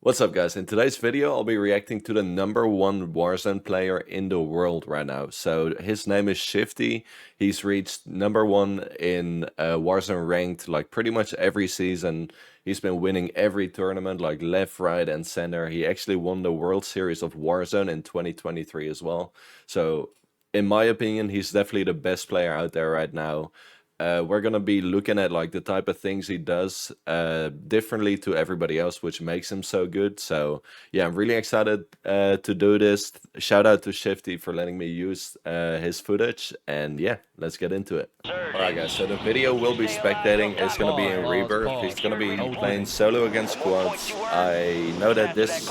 What's up guys, in today's video I'll be reacting to the #1 Warzone player in the world right now. So his name is Shifty. He's reached #1 in Warzone Ranked like pretty much every season. He's been winning every tournament like left, right and center. He actually won the World Series of Warzone in 2023 as well. So in my opinion he's definitely the best player out there right now. We're gonna be looking at like the type of things he does differently to everybody else, which makes him so good. So yeah, I'm really excited to do this. Shout out to Shifty for letting me use his footage, and yeah, let's get into it. Alright guys, so the video will be spectating. It's gonna be in rebirth. He's gonna be playing solo against squads. I know that this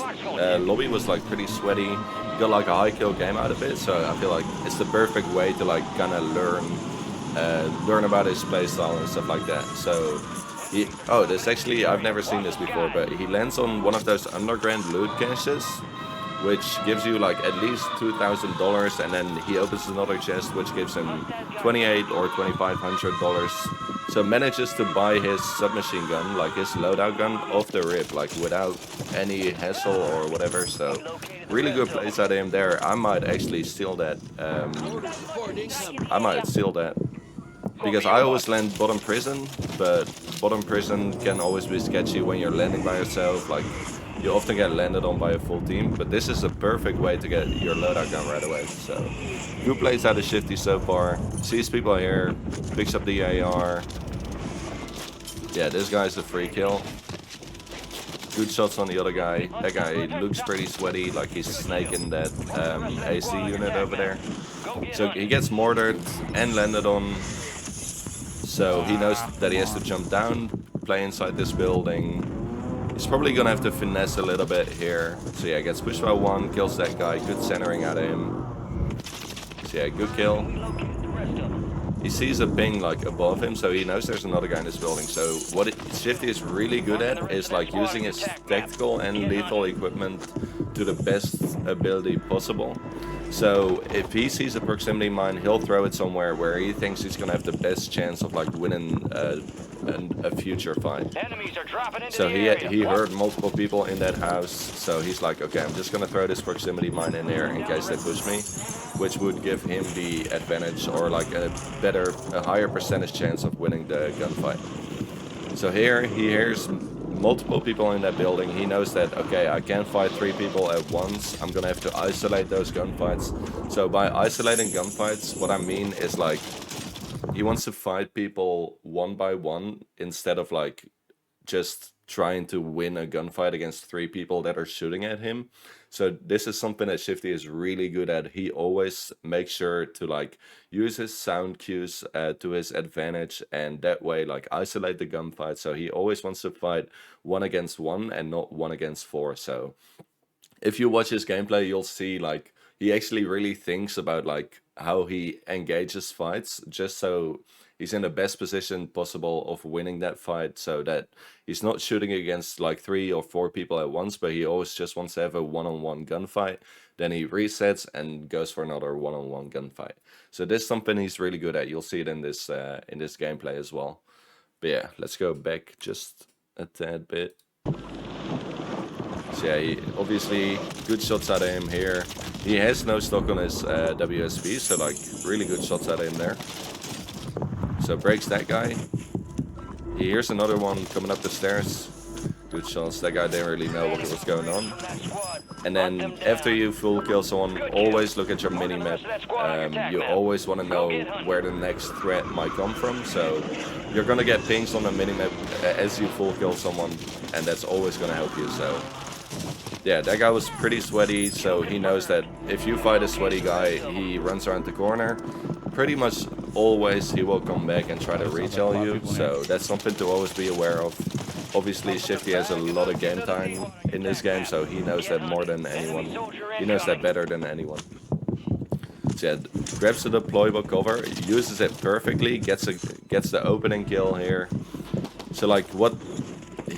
lobby was like pretty sweaty. You got like a high kill game out of it, so I feel like it's the perfect way to like kind of learn about his playstyle and stuff like that. So this actually, I've never seen this before, but he lands on one of those underground loot caches, which gives you like at least $2,000, and then he opens another chest which gives him $2,800 or $2,500. So manages to buy his submachine gun, like his loadout gun, off the rip, like without any hassle or whatever. So really good plays out of him there. I might actually steal that. Because I always land bottom prison, but bottom prison can always be sketchy when you're landing by yourself. Like, you often get landed on by a full team, but this is a perfect way to get your loadout gun right away. So, good plays out of Shifty so far. Sees people here, picks up the AR. Yeah, this guy's a free kill. Good shots on the other guy. That guy looks pretty sweaty, like he's snaking that AC unit over there. So he gets mortared and landed on. So he knows that he has to jump down, play inside this building. He's probably gonna have to finesse a little bit here. So yeah, gets pushed by one, kills that guy. Good centering out of him. So yeah, good kill. He sees a ping like above him, so he knows there's another guy in this building. So what Shifty is really good at is like using his tactical and lethal equipment to the best ability possible. So if he sees a proximity mine, he'll throw it somewhere where he thinks he's gonna have the best chance of like winning a future fight. So he heard multiple people in that house, so he's like, okay, I'm just gonna throw this proximity mine in there in case they push me, which would give him the advantage or like a higher percentage chance of winning the gunfight. So here he hears multiple people in that building. He knows that, okay, I can't fight 3 people at once. I'm gonna have to isolate those gunfights. So by isolating gunfights, what I mean is like he wants to fight people one by one instead of like just trying to win a gunfight against 3 people that are shooting at him. So this is something that Shifty is really good at. He always makes sure to like use his sound cues to his advantage, and that way like isolate the gunfight. So he always wants to fight 1 against 1 and not 1 against 4. So if you watch his gameplay, you'll see like he actually really thinks about like how he engages fights, just so he's in the best position possible of winning that fight, so that he's not shooting against like 3 or 4 people at once, but he always just wants to have a one-on-one gunfight. Then he resets and goes for another one-on-one gunfight. So this is something he's really good at. You'll see it in this gameplay as well. But yeah, let's go back just a tad bit. So yeah, obviously good shots out of him here. He has no stock on his WSB, so like really good shots out of him there. So breaks that guy. He hears another one coming up the stairs. Good shots. That guy didn't really know what was going on. And then after you full kill someone, always look at your mini-map. You always want to know where the next threat might come from. So you're going to get pings on the mini-map as you full kill someone, and that's always going to help you. So yeah, that guy was pretty sweaty, so he knows that if you fight a sweaty guy, he runs around the corner. Pretty much always he will come back and try to retell you, so that's something to always be aware of. Obviously Shifty has a lot of game time in this game, so he knows that more than anyone. He knows that better than anyone. So yeah, grabs the deployable cover, uses it perfectly, gets the opening kill here. So like what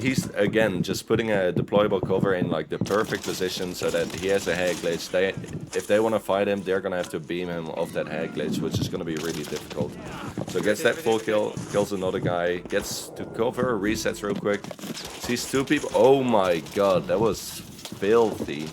he's again just putting a deployable cover in like the perfect position so that he has a head glitch. If they want to fight him, they're gonna have to beam him off that head glitch, which is gonna be really difficult. So gets that full kill, kills another guy, gets to cover, resets real quick. Sees two people. Oh my god, that was filthy.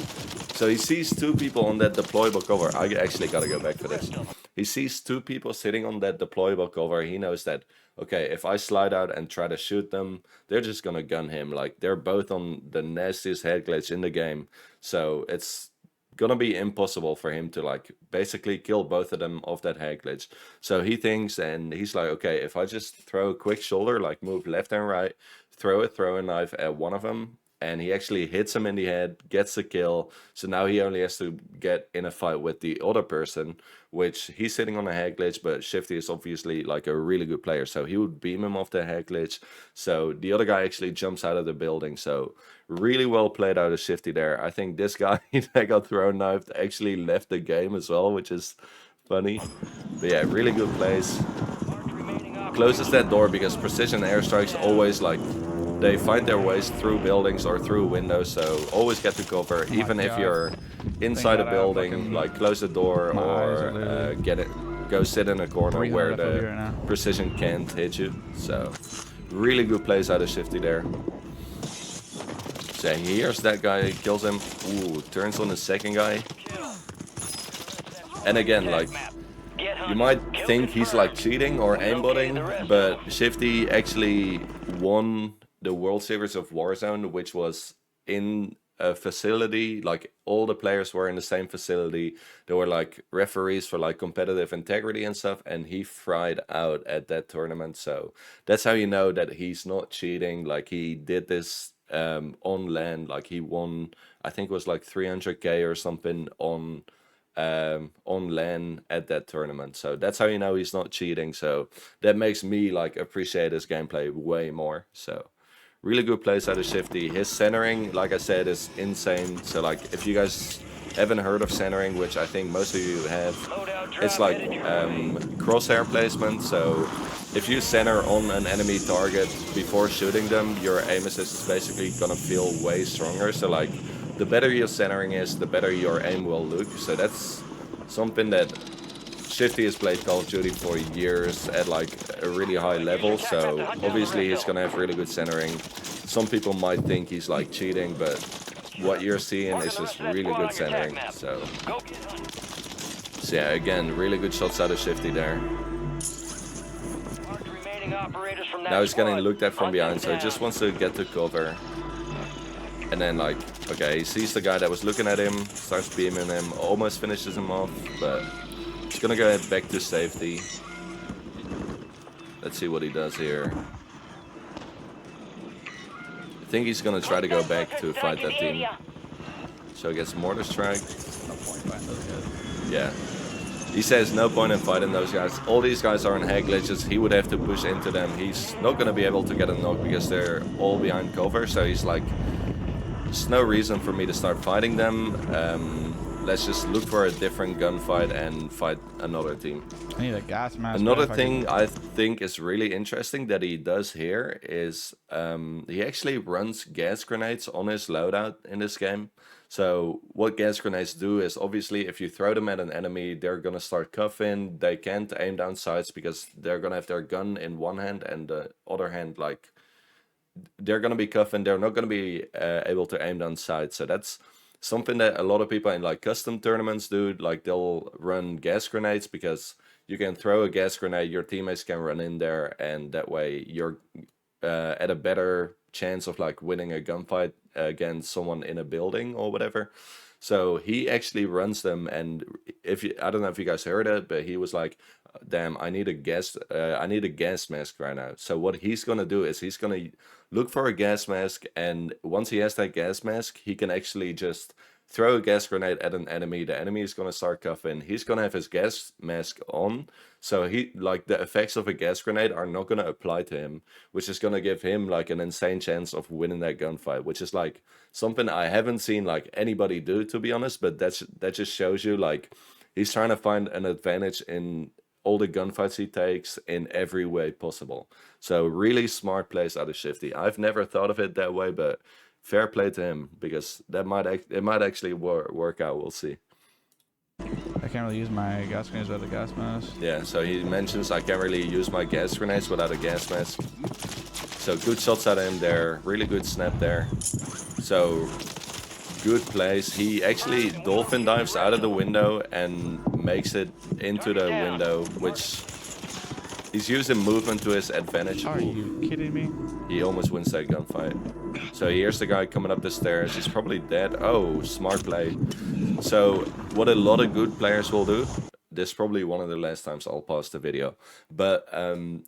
So he sees two people on that deployable cover. I actually gotta go back for this. He sees two people sitting on that deployable cover. He knows that, okay, if I slide out and try to shoot them, they're just gonna gun him. Like, they're both on the nastiest head glitch in the game. So it's gonna be impossible for him to like basically kill both of them off that head glitch. So he thinks, and he's like, okay, if I just throw a quick shoulder, like move left and right, throw a throwing knife at one of them, and he actually hits him in the head, gets the kill. So now he only has to get in a fight with the other person, which he's sitting on a head glitch, but Shifty is obviously like a really good player, so he would beam him off the head glitch. So the other guy actually jumps out of the building. So really well played out of Shifty there. I think this guy that got thrown knifed actually left the game as well, which is funny. But yeah, really good plays. Closes that door because precision airstrikes always like, they find their ways through buildings or through windows, so always get to cover, even if you're inside a building, like close the door or go sit in a corner where the precision can't hit you. So really good plays out of Shifty there. So he hears that guy, kills him. Ooh, turns on the second guy. And again, like, you might think he's like cheating or aimbotting, but Shifty actually won the World Series of Warzone, which was in a facility, like all the players were in the same facility. There were like referees for like competitive integrity and stuff, and he fried out at that tournament. So that's how you know that he's not cheating. Like, he did this on land, like he won, I think it was like 300k or something on LAN at that tournament. So that's how you know he's not cheating. So that makes me like appreciate his gameplay way more. So really good plays out of Shifty. His centering, like I said, is insane. So like, if you guys haven't heard of centering, which I think most of you have, it's like crosshair placement. So if you center on an enemy target before shooting them, your aim assist is basically gonna feel way stronger. So like, the better your centering is, the better your aim will look. So that's something that Shifty has played Call of Duty for years at like a really high level. So obviously he's gonna have really good centering. Some people might think he's like cheating, but what you're seeing is just really good centering. So yeah, again, really good shots out of Shifty there. Now he's getting looked at from behind, so he just wants to get to cover. And then like, okay, he sees the guy that was looking at him, starts beaming him, almost finishes him off, but he's gonna go back to safety. Let's see what he does here. I think he's gonna try to go back to fight that team. So he gets mortar strike. Yeah. He says no point in fighting those guys. All these guys are on head glitches. He would have to push into them. He's not gonna be able to get a knock because they're all behind cover. So he's like, there's no reason for me to start fighting them. Let's just look for a different gunfight and fight another team. I need a gas mask. Another thing I think is really interesting that he does here is he actually runs gas grenades on his loadout in this game. So what gas grenades do is, obviously if you throw them at an enemy, they're gonna start cuffing. They can't aim down sights because they're gonna have their gun in one hand and the other hand, like, they're gonna be cuffing. They're not gonna be able to aim down sights. So that's something that a lot of people in like custom tournaments do. Like, they'll run gas grenades because you can throw a gas grenade, your teammates can run in there, and that way you're at a better chance of like winning a gunfight against someone in a building or whatever. So he actually runs them, and if you, I don't know if you guys heard it, but he was like, damn, I need a gas mask right now. So what he's gonna do is he's gonna look for a gas mask, and once he has that gas mask, he can actually just throw a gas grenade at an enemy. The enemy is gonna start cuffing. He's gonna have his gas mask on, so he, like, the effects of a gas grenade are not gonna apply to him, which is gonna give him like an insane chance of winning that gunfight, which is like something I haven't seen like anybody do, to be honest. But that just shows you like he's trying to find an advantage in all the gunfights he takes in every way possible. So really smart plays out of Shifty. I've never thought of it that way, but fair play to him, because that might actually work out. We'll see. I can't really use my gas grenades without a gas mask. Yeah, so he mentions I can't really use my gas grenades without a gas mask. So good shots at him there, really good snap there. So good plays. He actually dolphin dives out of the window and makes it into the window, which he's using movement to his advantage. Are you kidding me? He almost wins that gunfight. So here's the guy coming up the stairs. He's probably dead. Oh, smart play. So what a lot of good players will do, this is probably one of the last times I'll pause the video, but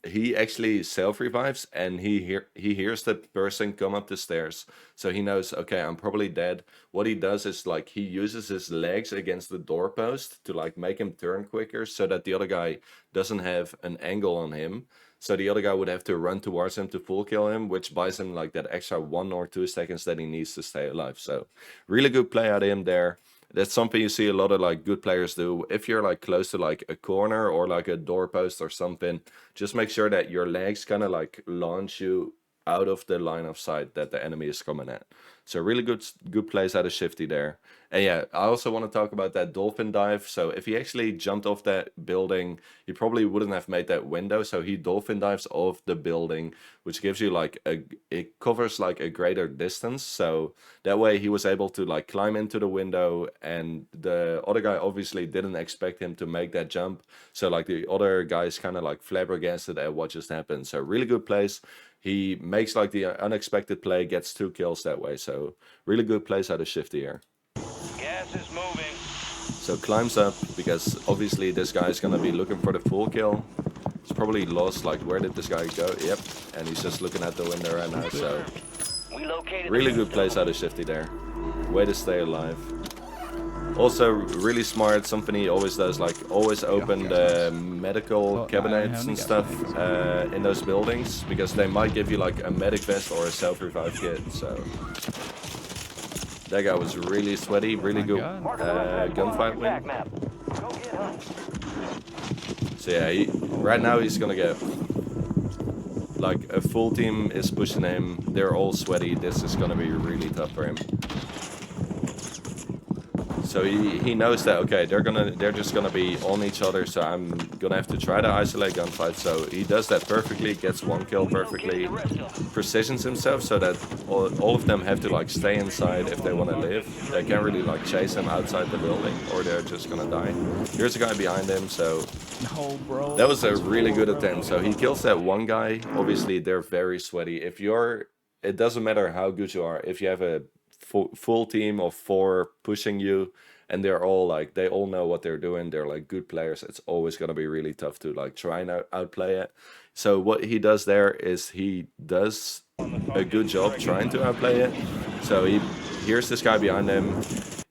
he actually self-revives, and he hears the person come up the stairs, so he knows, okay, I'm probably dead. What he does is, like, he uses his legs against the doorpost to, like, make him turn quicker, so that the other guy doesn't have an angle on him. So the other guy would have to run towards him to full kill him, which buys him like that extra 1 or 2 seconds that he needs to stay alive. So really good play out of him there. That's something you see a lot of like good players do. If you're like close to like a corner or like a doorpost or something, just make sure that your legs kind of like launch you out of the line of sight that the enemy is coming at. So really good plays out of Shifty there. And yeah, I also want to talk about that dolphin dive. So if he actually jumped off that building, he probably wouldn't have made that window. So he dolphin dives off the building, which gives you like it covers like a greater distance. So that way he was able to like climb into the window, and the other guy obviously didn't expect him to make that jump. So like the other guys kind of like flabbergasted at what just happened. So really good plays. He makes like the unexpected play, gets 2 kills that way. So really good plays out of Shifty here. Gas is moving. So climbs up, because obviously this guy is going to be looking for the full kill. He's probably lost, like, where did this guy go? Yep, and he's just looking at the window right now. So really good plays out of Shifty there. Way to stay alive. Also really smart, something he always does, like always open the medical cabinets and stuff in those buildings, because they might give you like a medic vest or a self-revive kit. So that guy was really sweaty, really good gunfight win. So yeah, right now he's gonna get, like, a full team is pushing him, they're all sweaty, this is gonna be really tough for him. So he knows that, okay, they're just gonna be on each other, so I'm gonna have to try to isolate gunfight. So he does that perfectly, gets 1 kill perfectly, precisions himself so that all of them have to like stay inside if they want to live. They can't really like chase him outside the building, or they're just gonna die. Here's a guy behind him, so no, bro. That was a really good attempt. So he kills that one guy. Obviously they're very sweaty. It doesn't matter how good you are, if you have a full team of 4 pushing you, and they're all like, they all know what they're doing, they're like good players, it's always going to be really tough to like try and outplay it. So what he does there is he does a good job trying to outplay it. So he hears this guy behind him,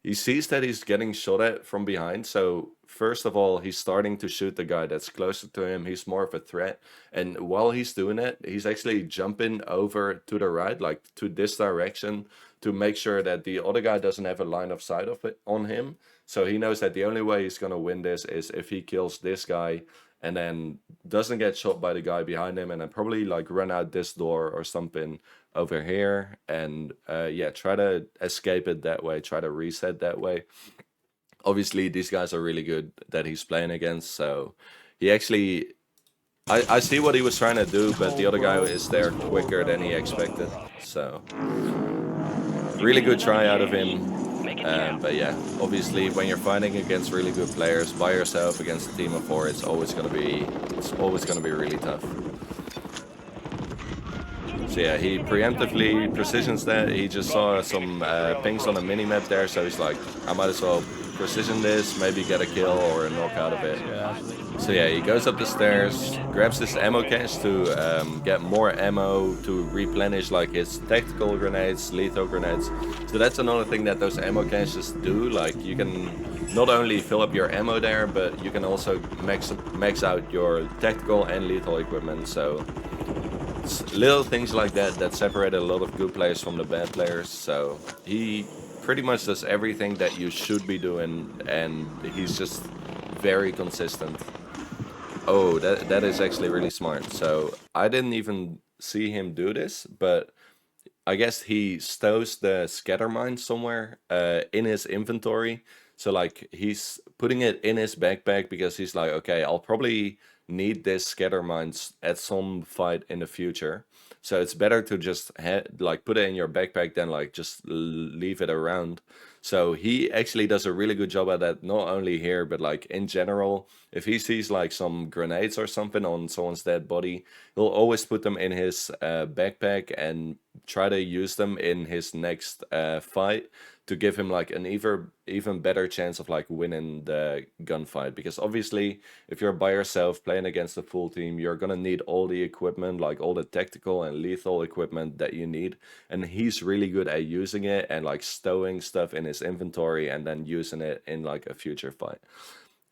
he sees that he's getting shot at from behind. So first of all, he's starting to shoot the guy that's closer to him. He's more of a threat. And while he's doing it, he's actually jumping over to the right, like to this direction, to make sure that the other guy doesn't have a line of sight of it on him. So he knows that the only way he's going to win this is if he kills this guy and then doesn't get shot by the guy behind him, and then probably like run out this door or something over here, and yeah, try to escape it that way, try to reset that way. Obviously these guys are really good that he's playing against, so he actually, I see what he was trying to do, but the other guy is there quicker than he expected. So really good try out of him. But yeah, obviously when you're fighting against really good players by yourself against a team of 4, it's always gonna be really tough. So yeah, he preemptively precisions that. He just saw some pings on the mini-map there, so he's like, I might as well precision this, maybe get a kill or a knock out of it. So yeah, he goes up the stairs, grabs this ammo cache to get more ammo to replenish like his tactical grenades, lethal grenades. So that's another thing that those ammo caches do. Like, you can not only fill up your ammo there, but you can also max out your tactical and lethal equipment. So it's little things like that that separate a lot of good players from the bad players. So he pretty much does everything that you should be doing, and he's just very consistent. Oh, that is actually really smart. So I didn't even see him do this, but I guess he stows the scatter mine somewhere in his inventory. So like he's putting it in his backpack because he's like, okay, I'll probably need this scatter mines at some fight in the future. So it's better to just like put it in your backpack than like just leave it around. So he actually does a really good job at that, not only here, but like in general. If he sees like some grenades or something on someone's dead body, he'll always put them in his backpack and try to use them in his next fight to give him like an even better chance of like winning the gunfight. Because obviously, if you're by yourself playing against a full team, you're gonna need all the equipment, like all the tactical and lethal equipment that you need. And he's really good at using it and like stowing stuff in his inventory and then using it in like a future fight.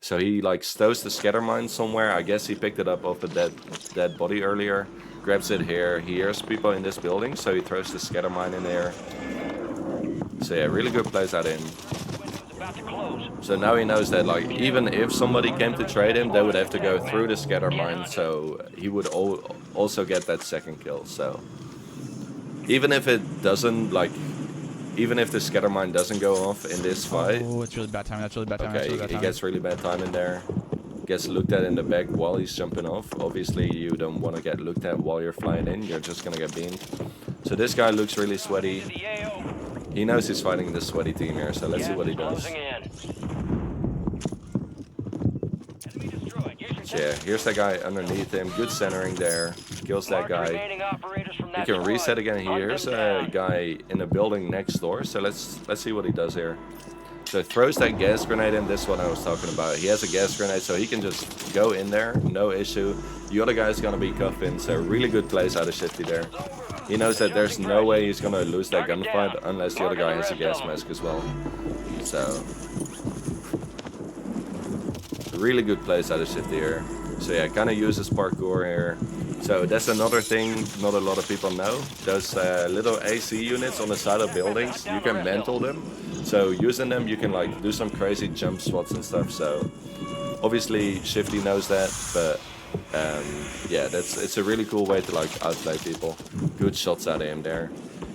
So he like stows the scatter mine somewhere. I guess he picked it up off a dead body earlier. Grabs it here. He hears people in this building, so he throws the scatter mine in there. So yeah, really good plays that in. So now he knows that like even if somebody came to trade him, they would have to go through the scatter mine. So he would also get that second kill. So even if it doesn't like, even if the scatter mine doesn't go off in this fight. Oh, it's really bad timing. That's really bad timing. Okay, Really bad he timing. gets really bad time in there. Gets looked at in the back while he's jumping off. Obviously, you don't want to get looked at while you're flying in. You're just going to get beamed. So this guy looks really sweaty. He knows he's fighting the sweaty team here, so let's see what he does. So yeah, here's that guy underneath him. Good centering there. Kills that guy. He can reset again. Here's a guy in the building next door. So let's see what he does here. So throws that gas grenade in. This one I was talking about. He has a gas grenade, so he can just go in there, no issue. The other guy's gonna be cuffed in. So really good plays out of Shifty there. He knows that there's no way he's gonna lose that gunfight unless the other guy has a gas mask as well. So really good plays out of Shifty here. So yeah, kind of uses parkour here. So that's another thing not a lot of people know. Those little AC units on the side of buildings, you can mantle them. So using them, you can like do some crazy jump spots and stuff. So obviously Shifty knows that, but yeah, it's a really cool way to like outplay people. Good shots out of him there.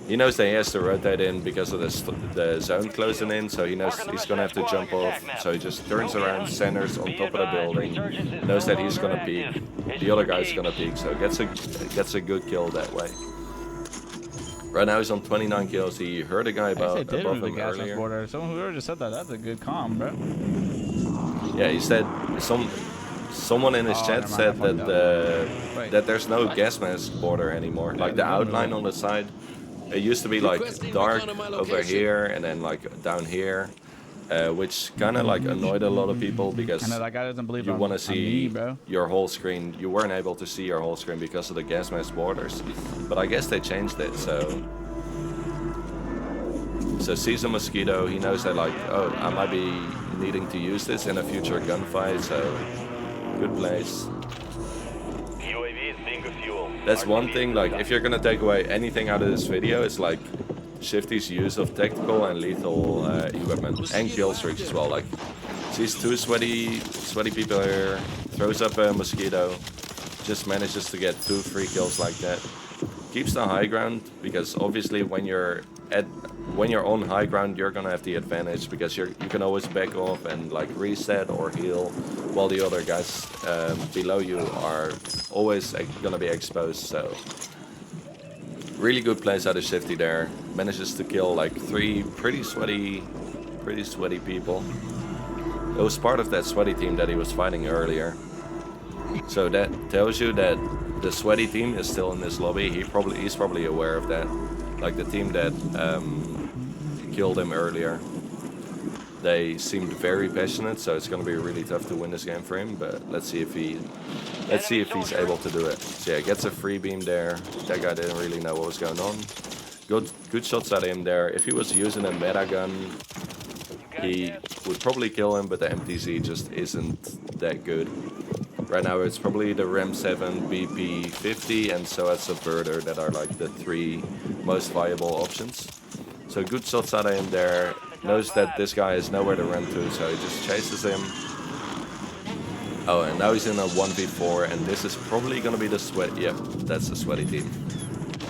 He knows that he has to rotate in because of the zone closing in, so he knows he's gonna have to jump off. So he just turns around, centers on top of the building, knows that he's gonna peek. The other guy's gonna peek, so gets a good kill that way. Right now he's on 29 kills. He heard a guy above him earlier. Someone who just said that. That's a good calm, bro. Yeah, he said someone in his chat said that that there's no gas mask border anymore. Like the outline on the side. It used to be like dark over here and then like down here, which kind of like annoyed a lot of people because that guy doesn't believe you want to see me, your whole screen. You weren't able to see your whole screen because of the gas mask borders, but I guess they changed it. So sees a mosquito. He knows that like, oh, I might be needing to use this in a future gunfight. So good place. That's one thing, like, if you're gonna take away anything out of this video, it's like Shifty's use of tactical and lethal equipment, and kill streaks as well. Like, sees two sweaty people here, throws up a mosquito, just manages to get 2 free kills like that. Keeps the high ground, because obviously when you're on high ground, you're gonna have the advantage, because you can always back off and like reset or heal, while the other guys below you are always gonna be exposed. So really good plays out of Shifty there. Manages to kill like 3 pretty sweaty people. It was part of that sweaty team that he was fighting earlier. So that tells you that the sweaty team is still in this lobby. He's probably aware of that. Like the team that killed him earlier. They seemed very passionate, so it's gonna be really tough to win this game for him. But let's see if he's able to do it. So yeah, gets a free beam there. That guy didn't really know what was going on. Good shots at him there. If he was using a meta gun, he would probably kill him, but the MTZ just isn't that good. Right now it's probably the RAM 7, BP 50, and so it's a Subverter that are like the 3 most viable options. So good shots out of him there. Knows that this guy has nowhere to run to, so he just chases him. Oh, and now he's in a 1v4, and this is probably gonna be the sweat. Yep, that's the sweaty team.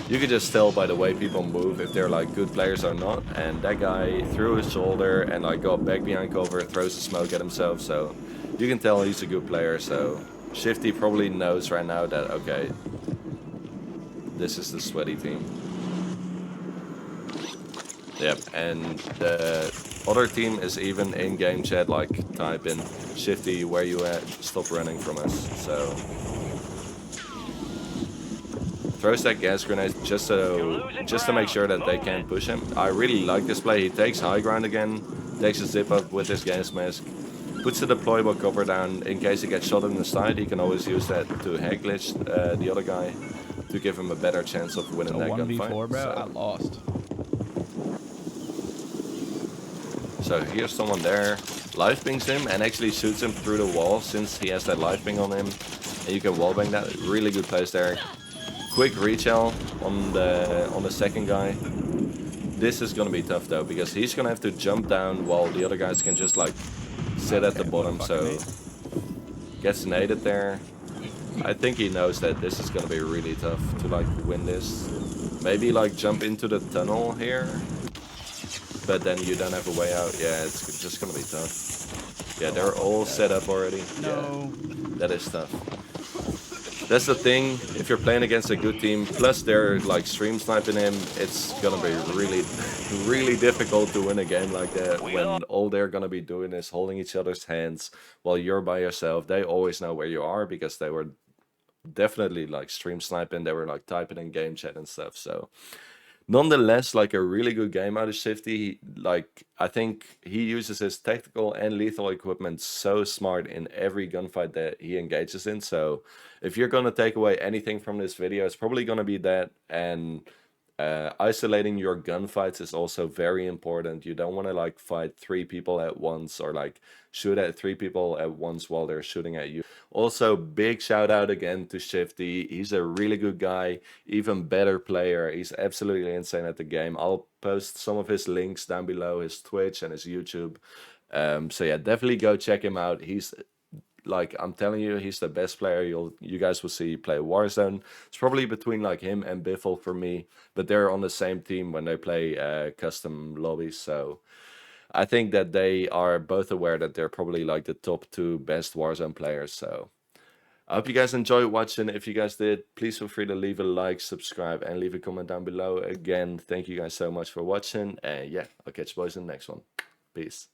You can just tell by the way people move if they're like good players or not. And that guy threw his shoulder and like got back behind cover, throws a smoke at himself. So you can tell he's a good player. So Shifty probably knows right now that, okay, this is the sweaty team. Yep, and the other team is even in game chat, like type in Shifty, where you at, stop running from us. So throws that gas grenade just to make sure that they can't push him. I really like this play. He takes high ground again, takes a zip up with his gas mask, puts the deployable cover down in case he gets shot in the side. He can always use that to hack glitch the other guy to give him a better chance of winning that gunfight. 1v4, bro. So. I lost. So here's someone there, live pings him and actually shoots him through the wall since he has that live ping on him. And you can wallbang that. Really good place there. Quick retail on the second guy. This is gonna be tough though because he's gonna have to jump down while the other guys can just like sit at the bottom. So gets naded there. I think he knows that this is gonna be really tough to like win this. Maybe like jump into the tunnel here. But then you don't have a way out. Yeah, it's just gonna be tough. Yeah, they're all set up already. No. Yeah, that is tough. That's the thing, if you're playing against a good team, plus they're like stream sniping him, it's gonna be really, really difficult to win a game like that when all they're gonna be doing is holding each other's hands while you're by yourself. They always know where you are because they were definitely like stream sniping, they were like typing in game chat and stuff, so... Nonetheless, like a really good game out of Shifty. Like, I think he uses his tactical and lethal equipment so smart in every gunfight that he engages in. So if you're going to take away anything from this video, it's probably going to be that. And isolating your gunfights is also very important. You don't want to like fight 3 people at once or like shoot at 3 people at once while they're shooting at you. Also, big shout out again to Shifty. He's a really good guy, even better player. He's absolutely insane at the game. I'll post some of his links down below, his Twitch and his YouTube. So yeah, definitely go check him out. He's like, I'm telling you, he's the best player you guys will see play Warzone. It's probably between like him and Biffle for me, but they're on the same team when they play custom lobbies. So I think that they are both aware that they're probably like the top 2 best Warzone players. So I hope you guys enjoyed watching. If you guys did, please feel free to leave a like, subscribe, and leave a comment down below. Again, thank you guys so much for watching. And yeah, I'll catch you boys in the next one. Peace.